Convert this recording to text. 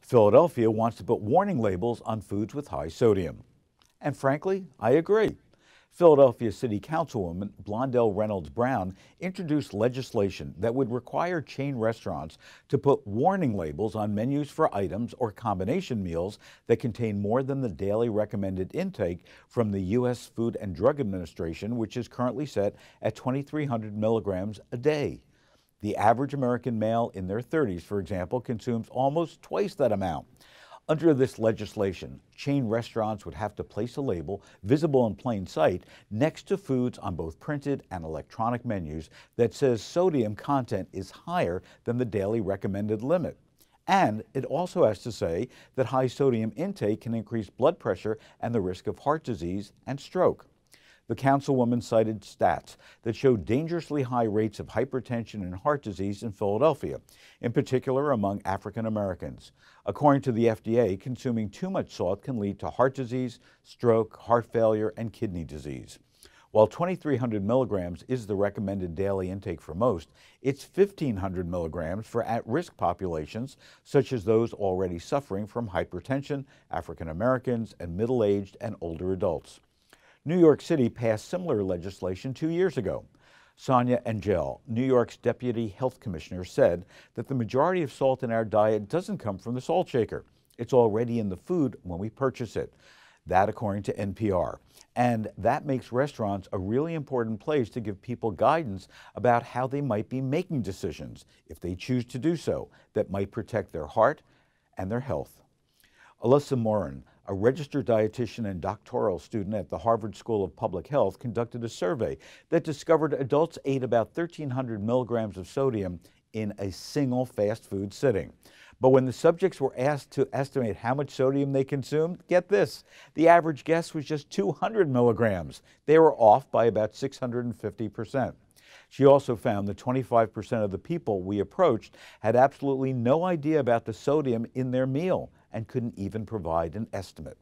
Philadelphia wants to put warning labels on foods with high sodium. And frankly, I agree. Philadelphia City Councilwoman Blondell Reynolds Brown introduced legislation that would require chain restaurants to put warning labels on menus for items or combination meals that contain more than the daily recommended intake from the U.S. Food and Drug Administration, which is currently set at 2,300 milligrams a day. The average American male in their 30s, for example, consumes almost twice that amount. Under this legislation, chain restaurants would have to place a label, visible in plain sight, next to foods on both printed and electronic menus that says sodium content is higher than the daily recommended limit. And it also has to say that high sodium intake can increase blood pressure and the risk of heart disease and stroke. The councilwoman cited stats that showed dangerously high rates of hypertension and heart disease in Philadelphia, in particular among African Americans. According to the FDA, consuming too much salt can lead to heart disease, stroke, heart failure, and kidney disease. While 2,300 milligrams is the recommended daily intake for most, it's 1,500 milligrams for at-risk populations, such as those already suffering from hypertension, African Americans, and middle-aged and older adults. New York City passed similar legislation 2 years ago. Sonia Angel, New York's Deputy Health Commissioner, said that the majority of salt in our diet doesn't come from the salt shaker. It's already in the food when we purchase it. That according to NPR. And that makes restaurants a really important place to give people guidance about how they might be making decisions, if they choose to do so, that might protect their heart and their health. Alyssa Morin, a registered dietitian and doctoral student at the Harvard School of Public Health, conducted a survey that discovered adults ate about 1,300 milligrams of sodium in a single fast food sitting. But when the subjects were asked to estimate how much sodium they consumed, get this, the average guess was just 200 milligrams. They were off by about 650%. She also found that 25% of the people we approached had absolutely no idea about the sodium in their meal and couldn't even provide an estimate.